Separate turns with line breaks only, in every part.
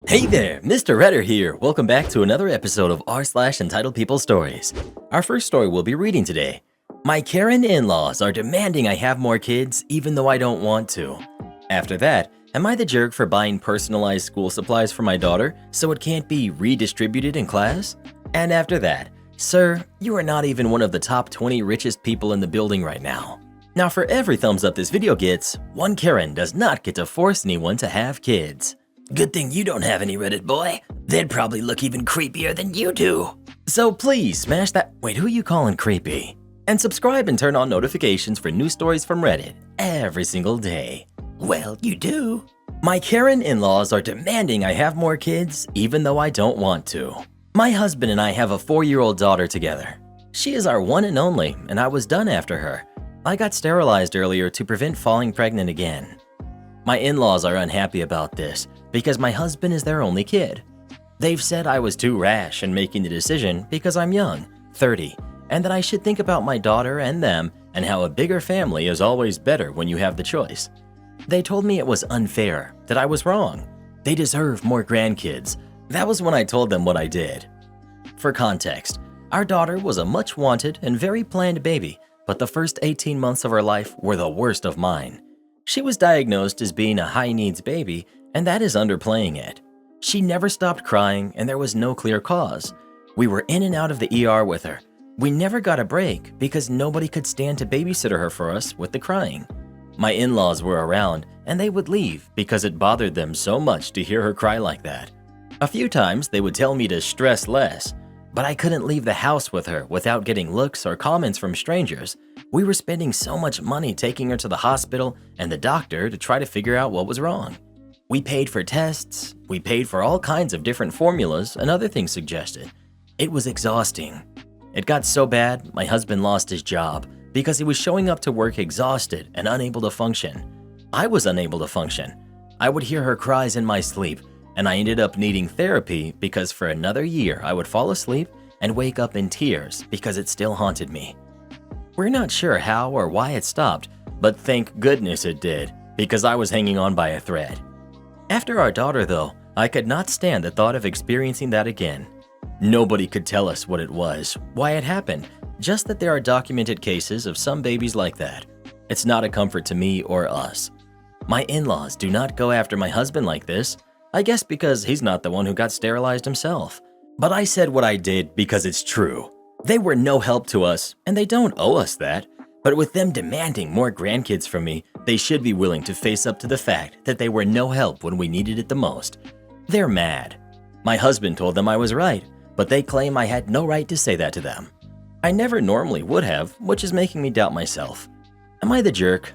Hey there, Mr. Redder here. Welcome back to another episode of r/Entitled People Stories. Our first story we'll be reading today. My Karen in-laws are demanding I have more kids even though I don't want to. After that, am I the jerk for buying personalized school supplies for my daughter so it can't be redistributed in class? And after that, sir, you are not even one of the top 20 richest people in the building right now. Now for every thumbs up this video gets, one Karen does not get to force anyone to have kids. Good thing you don't have any, Reddit boy. They'd probably look even creepier than you do. So please smash that— wait, who are you calling creepy? And subscribe and turn on notifications for new stories from Reddit every single day. Well, you do. My Karen in-laws are demanding I have more kids even though I don't want to. My husband and I have a 4-year-old daughter together. She is our one and only, and I was done after her. I got sterilized earlier to prevent falling pregnant again. My in-laws are unhappy about this because my husband is their only kid. They've said I was too rash in making the decision because I'm young, 30, and that I should think about my daughter and them and how a bigger family is always better when you have the choice. They told me it was unfair, that I was wrong. They deserve more grandkids. That was when I told them what I did. For context, our daughter was a much wanted and very planned baby, but the first 18 months of her life were the worst of mine. She was diagnosed as being a high-needs baby, and that is underplaying it. She never stopped crying, and there was no clear cause. We were in and out of the ER with her. We never got a break because nobody could stand to babysit her for us with the crying. My in-laws were around, and they would leave because it bothered them so much to hear her cry like that. A few times they would tell me to stress less, but I couldn't leave the house with her without getting looks or comments from strangers. We were spending so much money taking her to the hospital and the doctor to try to figure out what was wrong. We paid for tests, we paid for all kinds of different formulas and other things suggested. It was exhausting. It got so bad, my husband lost his job because he was showing up to work exhausted and unable to function. I was unable to function. I would hear her cries in my sleep, and I ended up needing therapy because for another year I would fall asleep and wake up in tears because it still haunted me. We're not sure how or why it stopped, but thank goodness it did because I was hanging on by a thread. After our daughter though, I could not stand the thought of experiencing that again. Nobody could tell us what it was, why it happened, just that there are documented cases of some babies like that. It's not a comfort to me or us. My in-laws do not go after my husband like this, I guess because he's not the one who got sterilized himself. But I said what I did because it's true. They were no help to us, and they don't owe us that. But with them demanding more grandkids from me, they should be willing to face up to the fact that they were no help when we needed it the most. They're mad. My husband told them I was right, but they claim I had no right to say that to them. I never normally would have, which is making me doubt myself. Am I the jerk?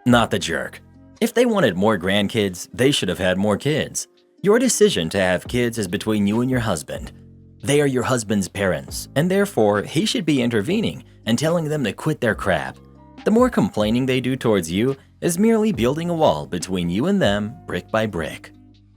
Not the jerk. If they wanted more grandkids, they should have had more kids. Your decision to have kids is between you and your husband. They are your husband's parents, and therefore he should be intervening and telling them to quit their crap. The more complaining they do towards you is merely building a wall between you and them brick by brick.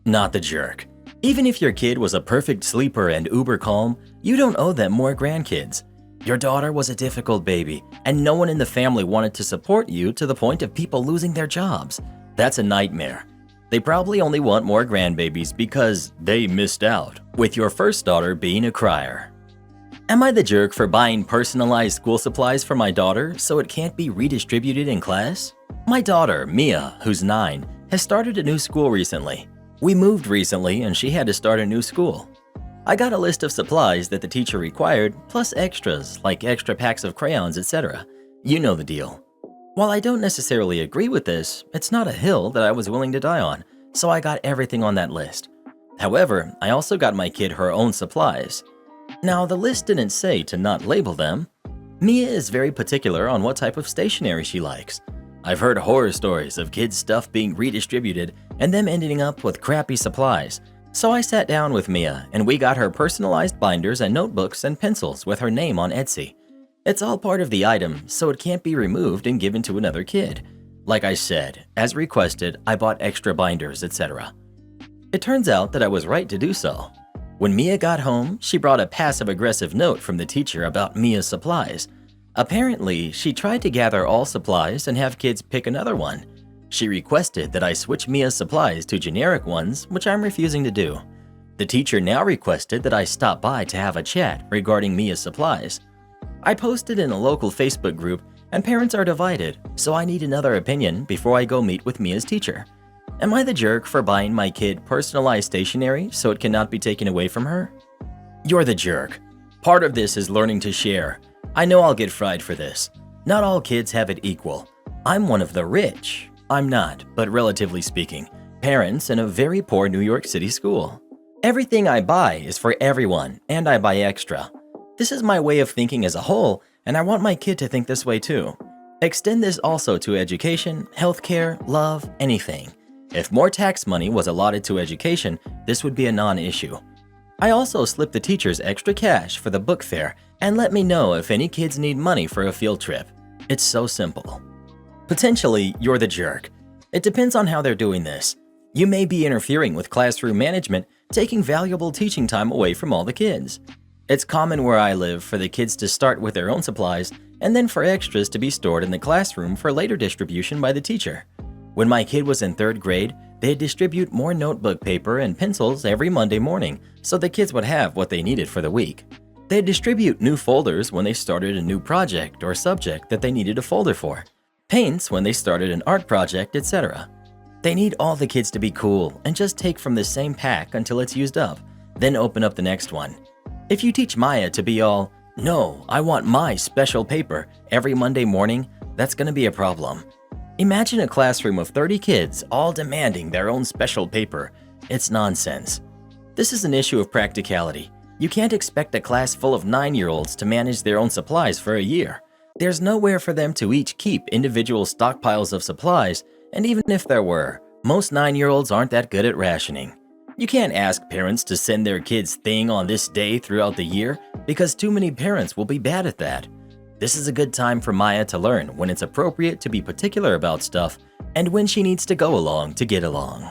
Not the jerk. Even if your kid was a perfect sleeper and uber calm, you don't owe them more grandkids. Your daughter was a difficult baby, and no one in the family wanted to support you to the point of people losing their jobs. That's a nightmare. They probably only want more grandbabies because they missed out, with your first daughter being a crier. Am I the jerk for buying personalized school supplies for my daughter so it can't be redistributed in class? My daughter, Mia, who's 9, has started a new school recently. We moved recently and she had to start a new school. I got a list of supplies that the teacher required, plus extras like extra packs of crayons, etc. You know the deal. While I don't necessarily agree with this, it's not a hill that I was willing to die on, so I got everything on that list. However, I also got my kid her own supplies. Now, the list didn't say to not label them. Mia is very particular on what type of stationery she likes. I've heard horror stories of kids' stuff being redistributed and them ending up with crappy supplies. So I sat down with Mia and we got her personalized binders and notebooks and pencils with her name on Etsy. It's all part of the item, so it can't be removed and given to another kid. Like I said, as requested, I bought extra binders, etc. It turns out that I was right to do so. When Mia got home, she brought a passive-aggressive note from the teacher about Mia's supplies. Apparently, she tried to gather all supplies and have kids pick another one. She requested that I switch Mia's supplies to generic ones, which I'm refusing to do. The teacher now requested that I stop by to have a chat regarding Mia's supplies. I posted in a local Facebook group, and parents are divided, so I need another opinion before I go meet with Mia's teacher. Am I the jerk for buying my kid personalized stationery so it cannot be taken away from her? You're the jerk. Part of this is learning to share. I know I'll get fried for this. Not all kids have it equal. I'm one of the rich. I'm not, but relatively speaking, parents in a very poor New York City school. Everything I buy is for everyone, and I buy extra. This is my way of thinking as a whole, and I want my kid to think this way too. Extend this also to education, healthcare, love, anything. If more tax money was allotted to education, this would be a non-issue. I also slip the teachers extra cash for the book fair and let me know if any kids need money for a field trip. It's so simple. Potentially, you're the jerk. It depends on how they're doing this. You may be interfering with classroom management, taking valuable teaching time away from all the kids. It's common where I live for the kids to start with their own supplies and then for extras to be stored in the classroom for later distribution by the teacher. When my kid was in 3rd grade, they'd distribute more notebook paper and pencils every Monday morning so the kids would have what they needed for the week. They'd distribute new folders when they started a new project or subject that they needed a folder for, paints when they started an art project, etc. They need all the kids to be cool and just take from the same pack until it's used up, then open up the next one. If you teach Maya to be all, "No, I want my special paper," every Monday morning, that's going to be a problem. Imagine a classroom of 30 kids all demanding their own special paper. It's nonsense. This is an issue of practicality. You can't expect a class full of 9-year-olds to manage their own supplies for a year. There's nowhere for them to each keep individual stockpiles of supplies, and even if there were, most 9-year-olds aren't that good at rationing. You can't ask parents to send their kids thing on this day throughout the year because too many parents will be bad at that. This is a good time for Maya to learn when it's appropriate to be particular about stuff and when she needs to go along to get along.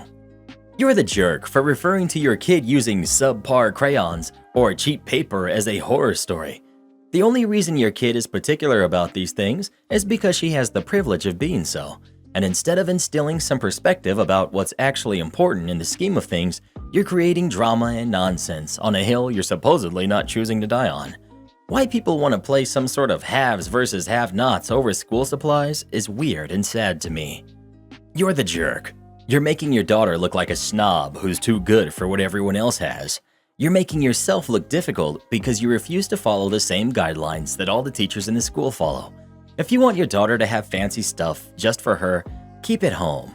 You're the jerk for referring to your kid using subpar crayons or cheap paper as a horror story. The only reason your kid is particular about these things is because she has the privilege of being so. And instead of instilling some perspective about what's actually important in the scheme of things, you're creating drama and nonsense on a hill you're supposedly not choosing to die on. Why people want to play some sort of haves versus have-nots over school supplies is weird and sad to me. You're the jerk. You're making your daughter look like a snob who's too good for what everyone else has. You're making yourself look difficult because you refuse to follow the same guidelines that all the teachers in the school follow. If you want your daughter to have fancy stuff just for her, keep it home.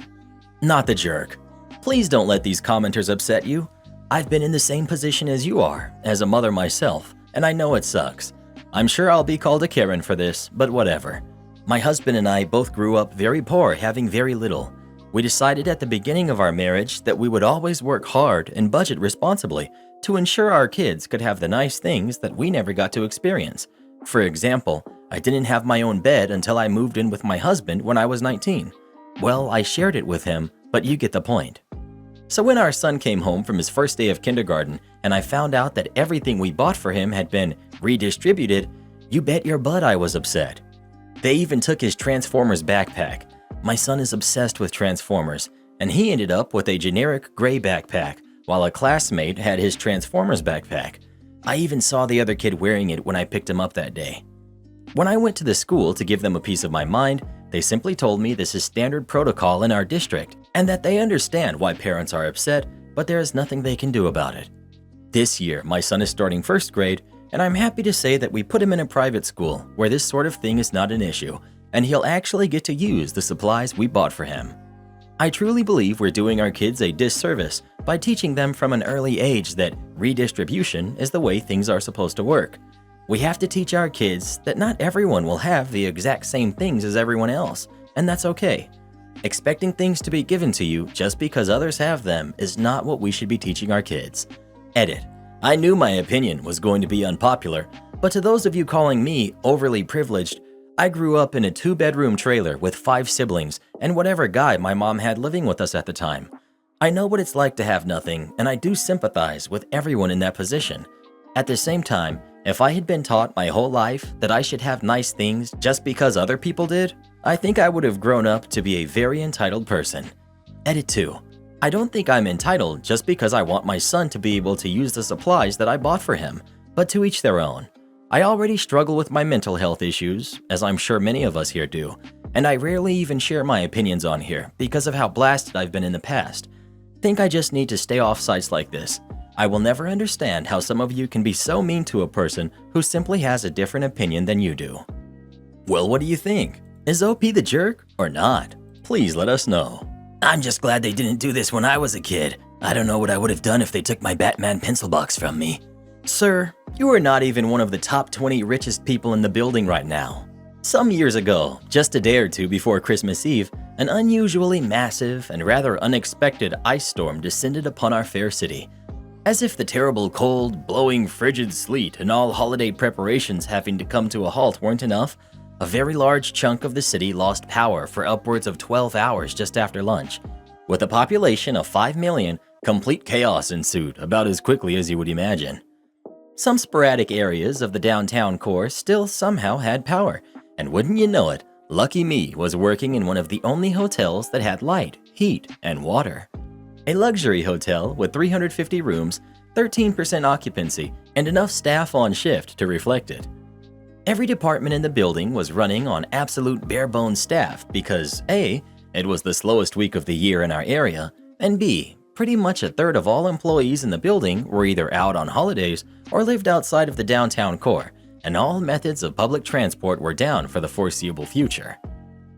Not the jerk. Please don't let these commenters upset you. I've been in the same position as you are, as a mother myself, and I know it sucks. I'm sure I'll be called a Karen for this, but whatever. My husband and I both grew up very poor, having very little. We decided at the beginning of our marriage that we would always work hard and budget responsibly to ensure our kids could have the nice things that we never got to experience. For example, I didn't have my own bed until I moved in with my husband when I was 19. Well, I shared it with him, but you get the point. So when our son came home from his first day of kindergarten and I found out that everything we bought for him had been redistributed, you bet your butt I was upset. They even took his Transformers backpack. My son is obsessed with Transformers, and he ended up with a generic gray backpack, while a classmate had his Transformers backpack. I even saw the other kid wearing it when I picked him up that day. When I went to the school to give them a piece of my mind, they simply told me this is standard protocol in our district and that they understand why parents are upset, but there is nothing they can do about it. This year, my son is starting 1st grade, and I'm happy to say that we put him in a private school where this sort of thing is not an issue, and he'll actually get to use the supplies we bought for him. I truly believe we're doing our kids a disservice by teaching them from an early age that redistribution is the way things are supposed to work. We have to teach our kids that not everyone will have the exact same things as everyone else, and that's okay. Expecting things to be given to you just because others have them is not what we should be teaching our kids. Edit. I knew my opinion was going to be unpopular, but to those of you calling me overly privileged, I grew up in a 2-bedroom trailer with 5 siblings and whatever guy my mom had living with us at the time. I know what it's like to have nothing, and I do sympathize with everyone in that position. At the same time, if I had been taught my whole life that I should have nice things just because other people did, I think I would have grown up to be a very entitled person. Edit 2. I don't think I'm entitled just because I want my son to be able to use the supplies that I bought for him, but to each their own. I already struggle with my mental health issues, as I'm sure many of us here do, and I rarely even share my opinions on here because of how blasted I've been in the past. Think I just need to stay off sites like this. I will never understand how some of you can be so mean to a person who simply has a different opinion than you do. Well, what do you think? Is OP the jerk or not? Please let us know. I'm just glad they didn't do this when I was a kid. I don't know what I would have done if they took my Batman pencil box from me. Sir, you are not even one of the top 20 richest people in the building right now. Some years ago, just a day or two before Christmas Eve, an unusually massive and rather unexpected ice storm descended upon our fair city. As if the terrible cold, blowing frigid sleet and all holiday preparations having to come to a halt weren't enough, a very large chunk of the city lost power for upwards of 12 hours just after lunch. With a population of 5 million, complete chaos ensued about as quickly as you would imagine. Some sporadic areas of the downtown core still somehow had power, and wouldn't you know it, lucky me was working in one of the only hotels that had light, heat, and water. A luxury hotel with 350 rooms, 13% occupancy, and enough staff on shift to reflect it. Every department in the building was running on absolute bare-bones staff because A, it was the slowest week of the year in our area, and B, pretty much a third of all employees in the building were either out on holidays or lived outside of the downtown core, and all methods of public transport were down for the foreseeable future.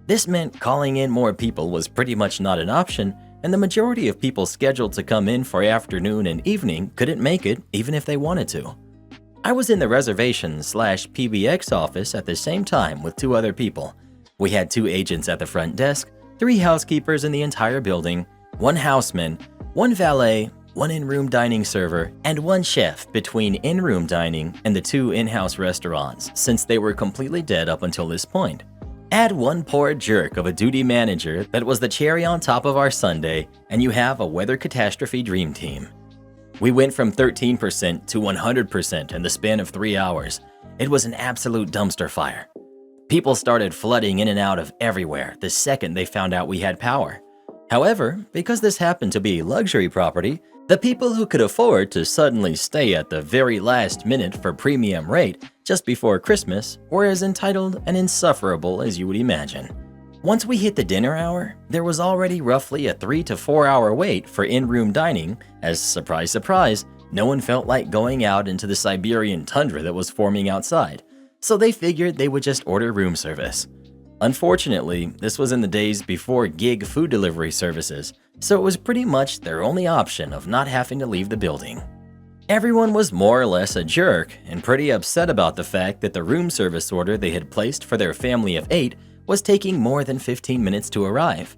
This meant calling in more people was pretty much not an option, and the majority of people scheduled to come in for afternoon and evening couldn't make it even if they wanted to. I was in the reservations/PBX office at the same time with 2 other people. We had 2 agents at the front desk, 3 housekeepers in the entire building, 1 houseman, 1 valet, 1 in-room dining server, and 1 chef between in-room dining and the 2 in-house restaurants, since they were completely dead up until this point. Add 1 poor jerk of a duty manager that was the cherry on top of our sundae, and you have a weather catastrophe dream team. We went from 13% to 100% in the span of 3 hours. It was an absolute dumpster fire. People started flooding in and out of everywhere the second they found out we had power. However, because this happened to be a luxury property, the people who could afford to suddenly stay at the very last minute for premium rate just before Christmas were as entitled and insufferable as you would imagine. Once we hit the dinner hour, there was already roughly a 3 to 4 hour wait for in-room dining as, surprise surprise, no one felt like going out into the Siberian tundra that was forming outside, so they figured they would just order room service. Unfortunately, this was in the days before gig food delivery services, so it was pretty much their only option of not having to leave the building. Everyone was more or less a jerk and pretty upset about the fact that the room service order they had placed for their family of 8 was taking more than 15 minutes to arrive.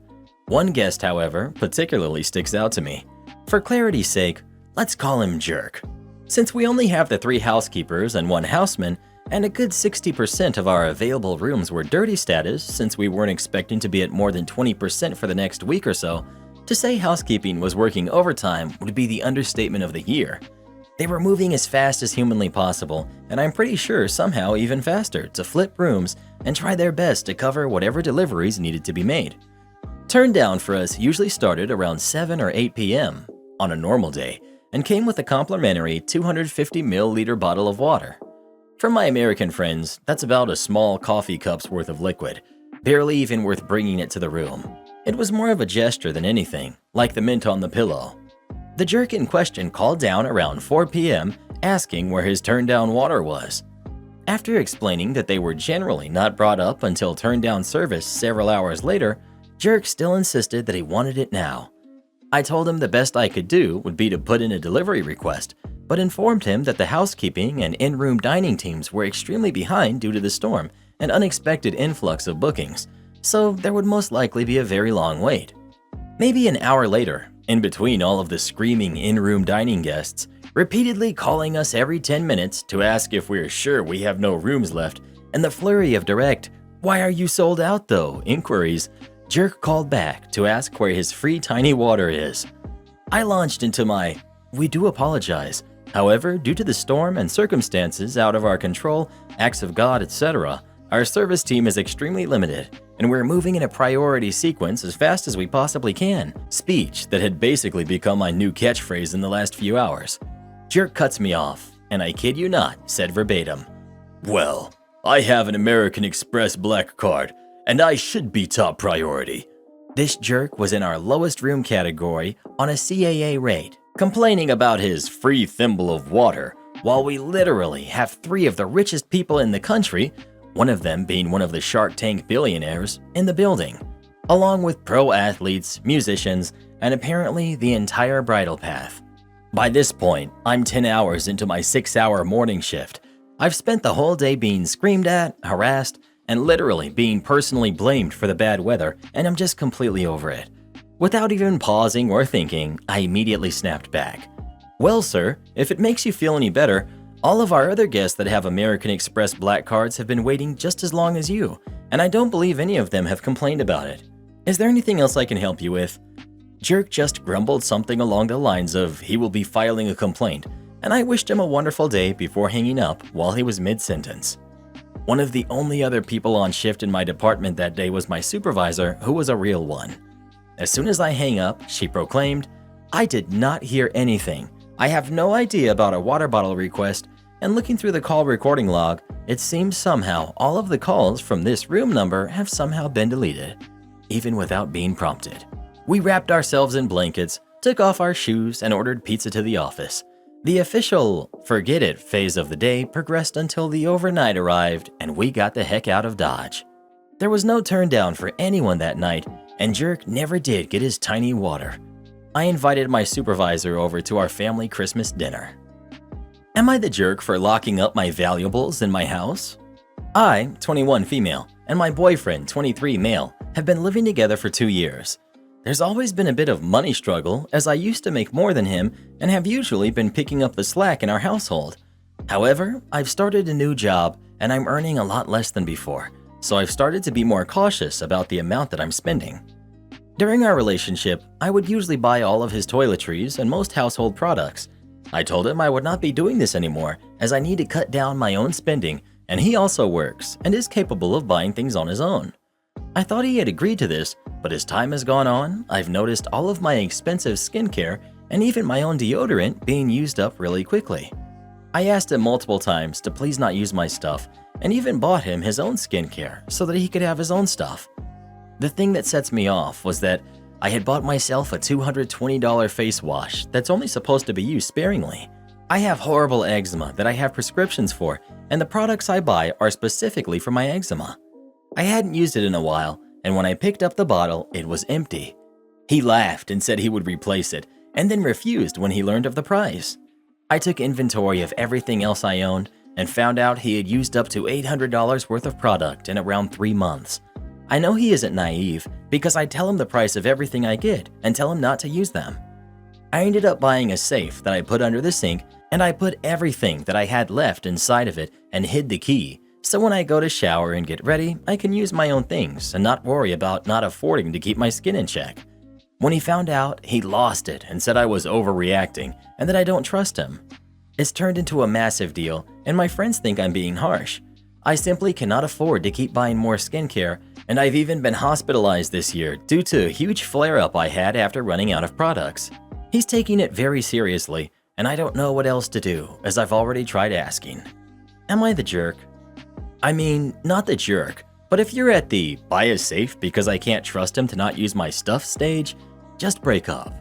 One guest, however, particularly sticks out to me. For clarity's sake, let's call him Jerk. Since we only have the 3 housekeepers and 1 houseman, and a good 60% of our available rooms were dirty status since we weren't expecting to be at more than 20% for the next week or so, to say housekeeping was working overtime would be the understatement of the year. They were moving as fast as humanly possible, and I'm pretty sure somehow even faster, to flip rooms and try their best to cover whatever deliveries needed to be made. Turn down for us usually started around 7 or 8 p.m. on a normal day and came with a complimentary 250 milliliter bottle of water. For my American friends, that's about a small coffee cup's worth of liquid, barely even worth bringing it to the room. It was more of a gesture than anything, like the mint on the pillow. The jerk in question called down around 4 p.m. asking where his turned-down water was. After explaining that they were generally not brought up until turned-down service several hours later, Jerk still insisted that he wanted it now. I told him the best I could do would be to put in a delivery request, but informed him that the housekeeping and in-room dining teams were extremely behind due to the storm and unexpected influx of bookings, so there would most likely be a very long wait. Maybe an hour later, in between all of the screaming in-room dining guests, repeatedly calling us every 10 minutes to ask if we're sure we have no rooms left, and the flurry of direct, "Why are you sold out though?" inquiries, Jerk called back to ask where his free tiny water is. I launched into my, "We do apologize. However, due to the storm and circumstances out of our control, acts of God, etc., our service team is extremely limited, and we're moving in a priority sequence as fast as we possibly can. Speech that had basically become my new catchphrase in the last few hours. Jerk cuts me off, and I kid you not, said verbatim, "Well, I have an American Express black card, and I should be top priority." This jerk was in our lowest room category on a CAA rate, complaining about his free thimble of water, while we literally have 3 of the richest people in the country, one of them being one of the Shark Tank billionaires, in the building, along with pro athletes, musicians, and apparently the entire bridal path. By this point, I'm 10 hours into my 6-hour morning shift. I've spent the whole day being screamed at, harassed, and literally being personally blamed for the bad weather, and I'm just completely over it. Without even pausing or thinking, I immediately snapped back. "Well, sir, if it makes you feel any better, all of our other guests that have American Express black cards have been waiting just as long as you, and I don't believe any of them have complained about it. Is there anything else I can help you with?" Jerk just grumbled something along the lines of he will be filing a complaint, and I wished him a wonderful day before hanging up while he was mid-sentence. One of the only other people on shift in my department that day was my supervisor, who was a real one. As soon as I hang up, she proclaimed, "I did not hear anything. I have no idea about a water bottle request, and looking through the call recording log, it seems somehow all of the calls from this room number have somehow been deleted," even without being prompted. We wrapped ourselves in blankets, took off our shoes, and ordered pizza to the office. The official forget it phase of the day progressed until the overnight arrived and we got the heck out of Dodge. There was no turn down for anyone that night, and Jerk never did get his tiny water. I invited my supervisor over to our family Christmas dinner. Am I the jerk for locking up my valuables in my house? I, 21 female, and my boyfriend, 23 male, have been living together for 2 years. There's always been a bit of money struggle, as I used to make more than him and have usually been picking up the slack in our household. However, I've started a new job and I'm earning a lot less than before, so I've started to be more cautious about the amount that I'm spending. During our relationship, I would usually buy all of his toiletries and most household products. I told him I would not be doing this anymore, as I need to cut down my own spending, and he also works and is capable of buying things on his own. I thought he had agreed to this, but as time has gone on, I've noticed all of my expensive skincare and even my own deodorant being used up really quickly. I asked him multiple times to please not use my stuff, and even bought him his own skincare so that he could have his own stuff. The thing that sets me off was that I had bought myself a $220 face wash that's only supposed to be used sparingly. I have horrible eczema that I have prescriptions for, and the products I buy are specifically for my eczema. I hadn't used it in a while, and when I picked up the bottle, it was empty. He laughed and said he would replace it, and then refused when he learned of the price. I took inventory of everything else I owned and found out he had used up to $800 worth of product in around 3 months. I know he isn't naive because I tell him the price of everything I get and tell him not to use them. I ended up buying a safe that I put under the sink, and I put everything that I had left inside of it and hid the key. So when I go to shower and get ready, I can use my own things and not worry about not affording to keep my skin in check. When he found out, he lost it and said I was overreacting and that I don't trust him. It's turned into a massive deal, and my friends think I'm being harsh. I simply cannot afford to keep buying more skincare, and I've even been hospitalized this year due to a huge flare-up I had after running out of products. He's taking it very seriously, and I don't know what else to do, as I've already tried asking. Am I the jerk? I mean, not the jerk, but if you're at the buy a safe because I can't trust him to not use my stuff stage, just break up.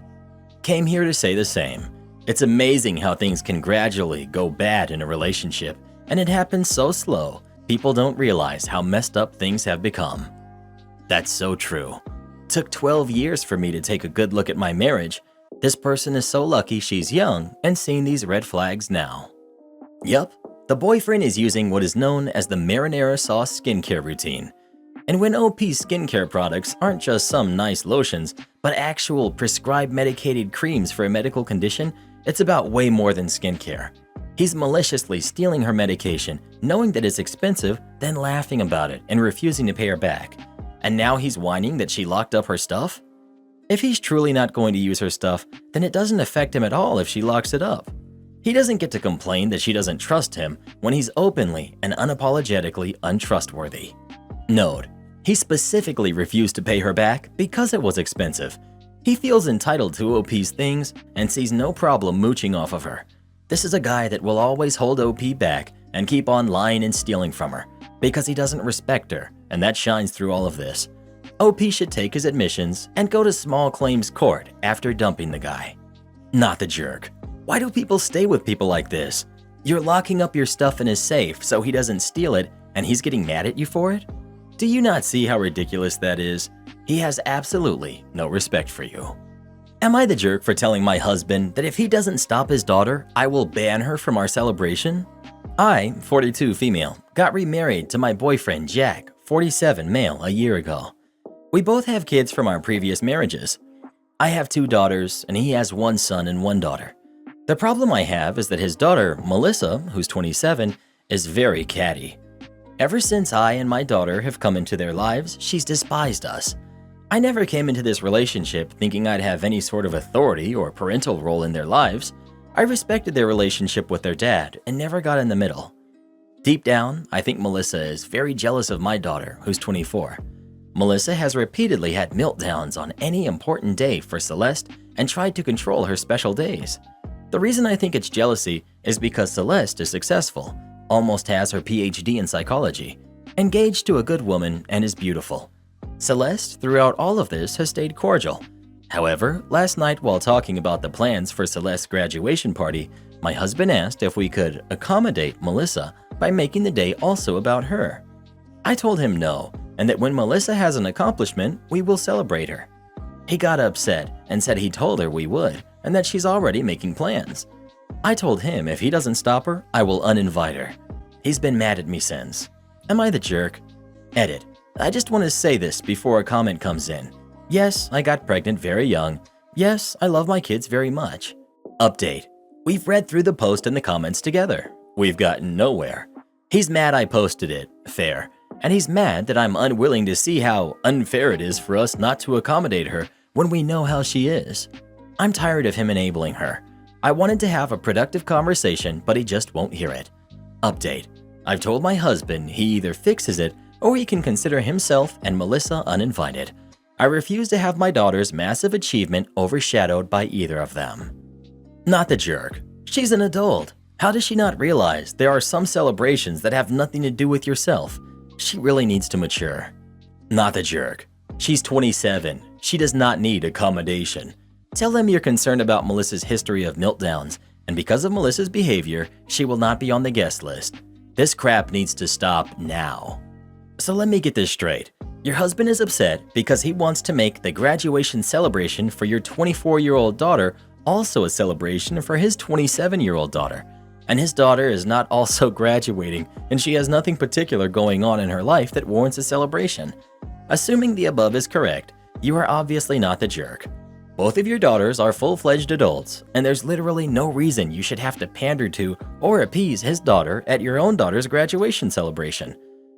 Came here to say the same. It's amazing how things can gradually go bad in a relationship, and it happens so slow, people don't realize how messed up things have become. That's so true. Took 12 years for me to take a good look at my marriage. This person is so lucky she's young and seeing these red flags now. Yup. The boyfriend is using what is known as the marinara sauce skincare routine. And when OP skincare products aren't just some nice lotions, but actual prescribed medicated creams for a medical condition, it's about way more than skincare. He's maliciously stealing her medication, knowing that it's expensive, then laughing about it and refusing to pay her back. And now he's whining that she locked up her stuff? If he's truly not going to use her stuff, then it doesn't affect him at all if she locks it up. He doesn't get to complain that she doesn't trust him when he's openly and unapologetically untrustworthy. Note, He specifically refused to pay her back because it was expensive. He feels entitled to OP's things and sees no problem mooching off of her. This is a guy that will always hold OP back and keep on lying and stealing from her because he doesn't respect her, and that shines through all of this. OP should take his admissions and go to small claims court after dumping the guy. Not the jerk. Why do people stay with people like this? You're locking up your stuff in his safe so he doesn't steal it, and he's getting mad at you for it? Do you not see how ridiculous that is? He has absolutely no respect for you. Am I the jerk for telling my husband that if he doesn't stop his daughter, I will ban her from our celebration? I, 42 female, got remarried to my boyfriend Jack, 47 male, a year ago. We both have kids from our previous marriages. I have 2 daughters and he has 1 son and 1 daughter. The problem I have is that his daughter, Melissa, who's 27, is very catty. Ever since I and my daughter have come into their lives, she's despised us. I never came into this relationship thinking I'd have any sort of authority or parental role in their lives. I respected their relationship with their dad and never got in the middle. Deep down, I think Melissa is very jealous of my daughter, who's 24. Melissa has repeatedly had meltdowns on any important day for Celeste and tried to control her special days. The reason I think it's jealousy is because Celeste is successful, almost has her PhD in psychology, engaged to a good woman, and is beautiful. Celeste, throughout all of this, has stayed cordial. However, last night while talking about the plans for Celeste's graduation party, my husband asked if we could accommodate Melissa by making the day also about her. I told him no, and that when Melissa has an accomplishment, we will celebrate her. He got upset and said he told her we would, and that she's already making plans. I told him if he doesn't stop her, I will uninvite her. He's been mad at me since. Am I the jerk? Edit. I just want to say this before a comment comes in. Yes, I got pregnant very young. Yes, I love my kids very much. Update. We've read through the post and the comments together. We've gotten nowhere. He's mad I posted it. Fair. And he's mad that I'm unwilling to see how unfair it is for us not to accommodate her when we know how she is. I'm tired of him enabling her. I wanted to have a productive conversation, but he just won't hear it. Update. I've told my husband he either fixes it or he can consider himself and Melissa uninvited. I refuse to have my daughter's massive achievement overshadowed by either of them. Not the jerk. She's an adult. How does she not realize there are some celebrations that have nothing to do with yourself? She really needs to mature. Not the jerk. She's 27. She does not need accommodation. Tell them you're concerned about Melissa's history of meltdowns, and because of Melissa's behavior, she will not be on the guest list. This crap needs to stop now. So let me get this straight. Your husband is upset because he wants to make the graduation celebration for your 24-year-old daughter also a celebration for his 27-year-old daughter. And his daughter is not also graduating, and she has nothing particular going on in her life that warrants a celebration. Assuming the above is correct, you are obviously not the jerk. Both of your daughters are full-fledged adults, and there's literally no reason you should have to pander to or appease his daughter at your own daughter's graduation celebration.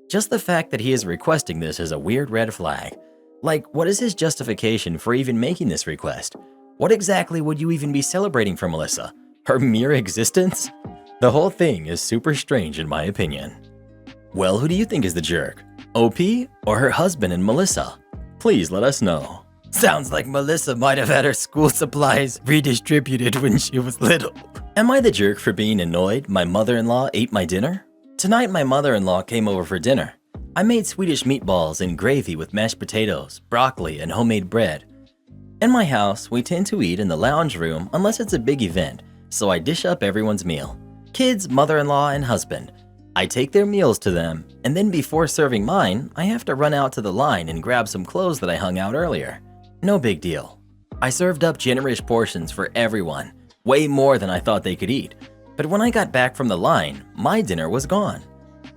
Just the fact that he is requesting this is a weird red flag. Like, what is his justification for even making this request? What exactly would you even be celebrating for Melissa? Her mere existence? The whole thing is super strange in my opinion. Well, who do you think is the jerk? OP or her husband and Melissa? Please let us know. Sounds like Melissa might have had her school supplies redistributed when she was little. Am I the jerk for being annoyed my mother-in-law ate my dinner? Tonight my mother-in-law came over for dinner. I made Swedish meatballs and gravy with mashed potatoes, broccoli, and homemade bread. In my house, we tend to eat in the lounge room unless it's a big event, so I dish up everyone's meal. Kids, mother-in-law, and husband. I take their meals to them, and then before serving mine, I have to run out to the line and grab some clothes that I hung out earlier. No big deal. I served up generous portions for everyone, way more than I thought they could eat. But when I got back from the line, my dinner was gone.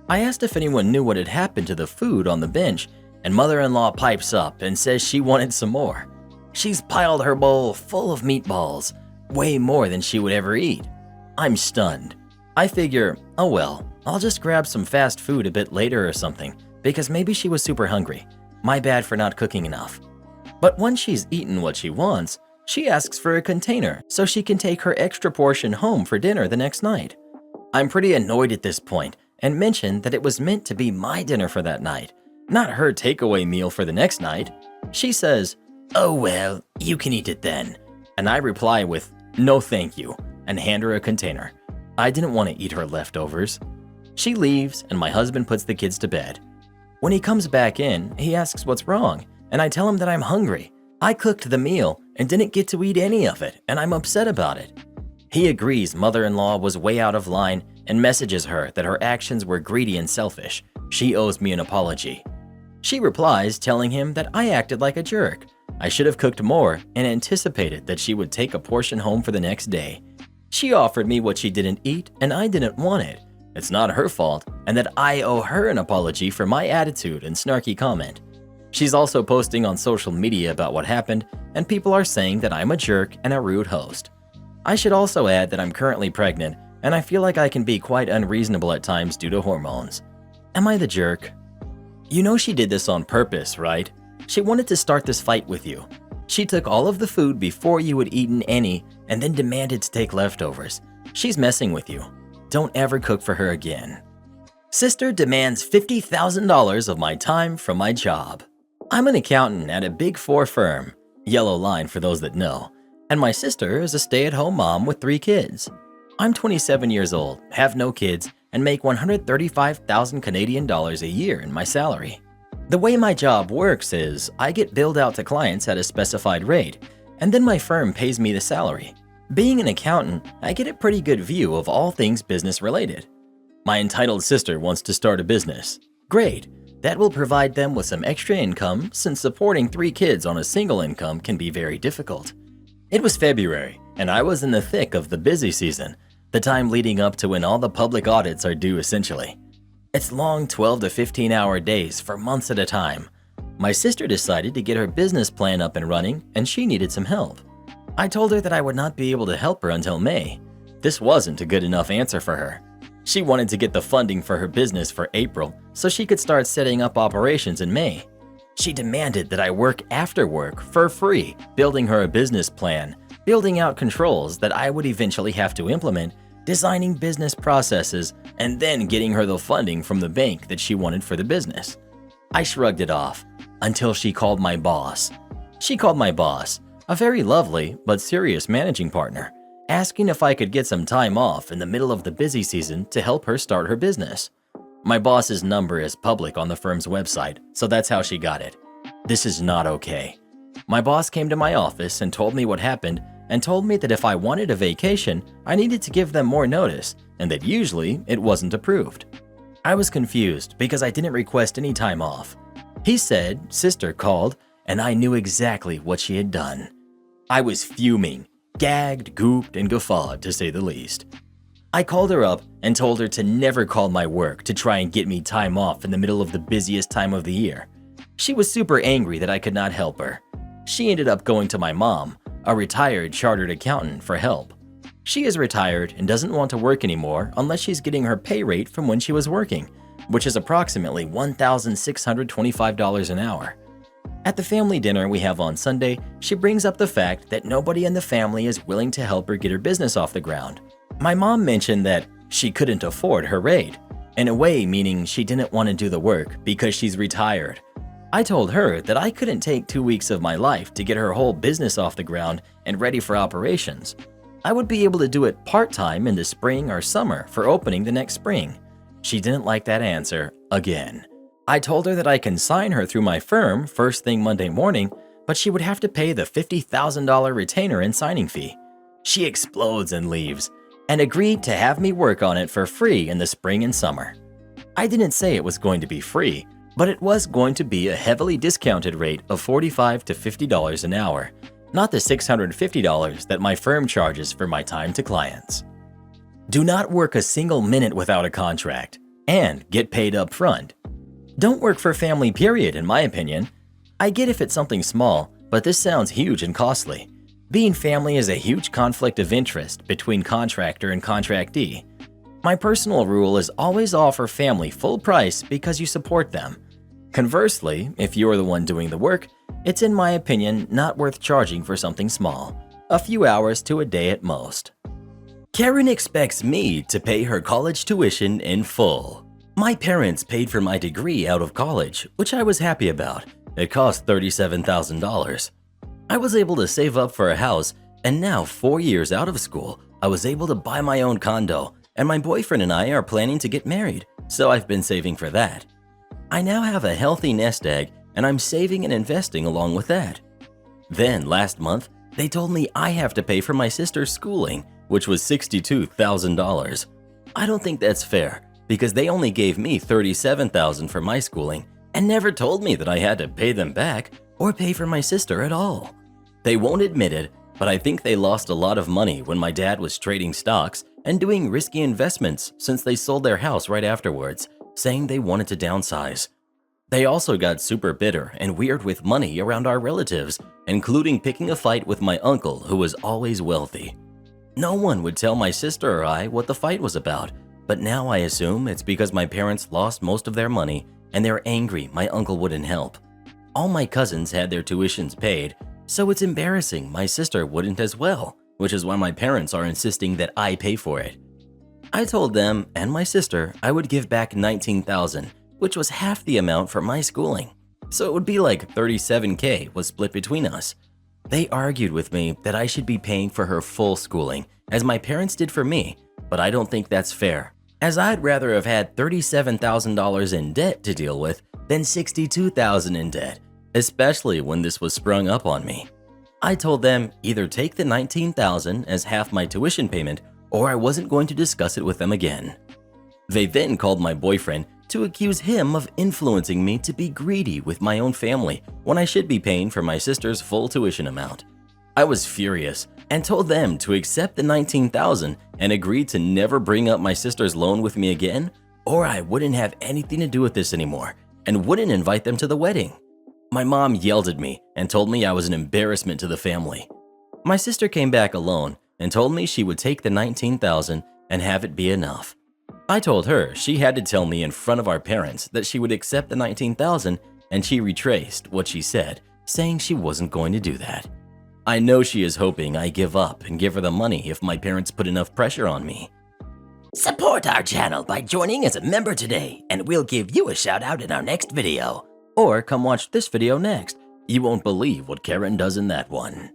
I asked if anyone knew what had happened to the food on the bench, and mother-in-law pipes up and says she wanted some more. She's piled her bowl full of meatballs, way more than she would ever eat. I'm stunned. I figure, oh well, I'll just grab some fast food a bit later or something, because maybe she was super hungry. My bad for not cooking enough. But once she's eaten what she wants, she asks for a container so she can take her extra portion home for dinner the next night. I'm pretty annoyed at this point and mention that it was meant to be my dinner for that night. not her takeaway meal for the next night. She says, "Oh well, you can eat it then." And I reply with, "No thank you," and hand her a container. I didn't want to eat her leftovers. She leaves and my husband puts the kids to bed. When he comes back in, he asks what's wrong, and I tell him that I'm hungry. I cooked the meal and didn't get to eat any of it, and I'm upset about it. He agrees mother-in-law was way out of line and messages her that her actions were greedy and selfish. She owes me an apology. She replies telling him that I acted like a jerk. I should have cooked more and anticipated that she would take a portion home for the next day. She offered me what she didn't eat and I didn't want it. It's not her fault, and that I owe her an apology for my attitude and snarky comment. She's also posting on social media about what happened, and people are saying that I'm a jerk and a rude host. I should also add that I'm currently pregnant, and I feel like I can be quite unreasonable at times due to hormones. Am I the jerk? You know she did this on purpose, right? She wanted to start this fight with you. She took all of the food before you had eaten any and then demanded to take leftovers. She's messing with you. Don't ever cook for her again. Sister demands $50,000 of my time from my job. I'm an accountant at a Big Four firm, yellow line for those that know, and my sister is a stay-at-home mom with 3 kids. I'm 27 years old, have no kids, and make 135,000 Canadian dollars a year in my salary. The way my job works is I get billed out to clients at a specified rate, and then my firm pays me the salary. Being an accountant, I get a pretty good view of all things business related. My entitled sister wants to start a business. Great, that will provide them with some extra income since supporting 3 kids on a single income can be very difficult. It was February, and I was in the thick of the busy season, the time leading up to when all the public audits are due essentially. It's long 12 to 15 hour days for months at a time. My sister decided to get her business plan up and running, and she needed some help. I told her that I would not be able to help her until May. This wasn't a good enough answer for her. She wanted to get the funding for her business for April so she could start setting up operations in May. She demanded that I work after work for free, building her a business plan, building out controls that I would eventually have to implement, designing business processes, and then getting her the funding from the bank that she wanted for the business. I shrugged it off until she called my boss. She called my boss, a very lovely but serious managing partner, asking if I could get some time off in the middle of the busy season to help her start her business. My boss's number is public on the firm's website, so that's how she got it. This is not okay. My boss came to my office and told me what happened and told me that if I wanted a vacation, I needed to give them more notice and that usually it wasn't approved. I was confused because I didn't request any time off. He said sister called and I knew exactly what she had done. I was fuming, gagged, gooped, and guffawed to say the least. I called her up and told her to never call my work to try and get me time off in the middle of the busiest time of the year. She was super angry that I could not help her. She ended up going to my mom, a retired chartered accountant, for help. She is retired and doesn't want to work anymore unless she's getting her pay rate from when she was working, which is approximately $1,625 an hour. At the family dinner we have on Sunday, she brings up the fact that nobody in the family is willing to help her get her business off the ground. My mom mentioned that she couldn't afford her rate, in a way meaning she didn't want to do the work because she's retired. I told her that I couldn't take 2 weeks of my life to get her whole business off the ground and ready for operations. I would be able to do it part-time in the spring or summer for opening the next spring. She didn't like that answer again. I told her that I can sign her through my firm first thing Monday morning, but she would have to pay the $50,000 retainer and signing fee. She explodes and leaves, and agreed to have me work on it for free in the spring and summer. I didn't say it was going to be free, but it was going to be a heavily discounted rate of $45 to $50 an hour, not the $650 that my firm charges for my time to clients. Do not work a single minute without a contract, and get paid up front. Don't work for family, period, in my opinion. I get if it's something small, but this sounds huge and costly. Being family is a huge conflict of interest between contractor and contractee. My personal rule is always offer family full price because you support them. Conversely, if you're the one doing the work, it's in my opinion not worth charging for something small, a few hours to a day at most. Karen expects me to pay her college tuition in full. My parents paid for my degree out of college, which I was happy about. It cost $37,000. I was able to save up for a house, and now 4 years out of school, I was able to buy my own condo, and my boyfriend and I are planning to get married, so I've been saving for that. I now have a healthy nest egg, and I'm saving and investing along with that. Then last month, they told me I have to pay for my sister's schooling, which was $62,000. I don't think that's fair, because they only gave me $37,000 for my schooling and never told me that I had to pay them back or pay for my sister at all. They won't admit it, but I think they lost a lot of money when my dad was trading stocks and doing risky investments since they sold their house right afterwards, saying they wanted to downsize. They also got super bitter and weird with money around our relatives, including picking a fight with my uncle who was always wealthy. No one would tell my sister or I what the fight was about, but now I assume it's because my parents lost most of their money and they're angry my uncle wouldn't help. All my cousins had their tuitions paid, so it's embarrassing my sister wouldn't as well, which is why my parents are insisting that I pay for it. I told them and my sister I would give back $19,000, which was half the amount for my schooling, so it would be like $37K was split between us. They argued with me that I should be paying for her full schooling, as my parents did for me, but I don't think that's fair, as I'd rather have had $37,000 in debt to deal with than $62,000 in debt, especially when this was sprung up on me. I told them either take the $19,000 as half my tuition payment or I wasn't going to discuss it with them again. They then called my boyfriend to accuse him of influencing me to be greedy with my own family when I should be paying for my sister's full tuition amount. I was furious and told them to accept the $19,000 and agreed to never bring up my sister's loan with me again, or I wouldn't have anything to do with this anymore and wouldn't invite them to the wedding. My mom yelled at me and told me I was an embarrassment to the family. My sister came back alone and told me she would take the $19,000 and have it be enough. I told her she had to tell me in front of our parents that she would accept the $19,000, and she retraced what she said, saying she wasn't going to do that. I know she is hoping I give up and give her the money if my parents put enough pressure on me. Support our channel by joining as a member today, and we'll give you a shout out in our next video. Or come watch this video next. You won't believe what Karen does in that one.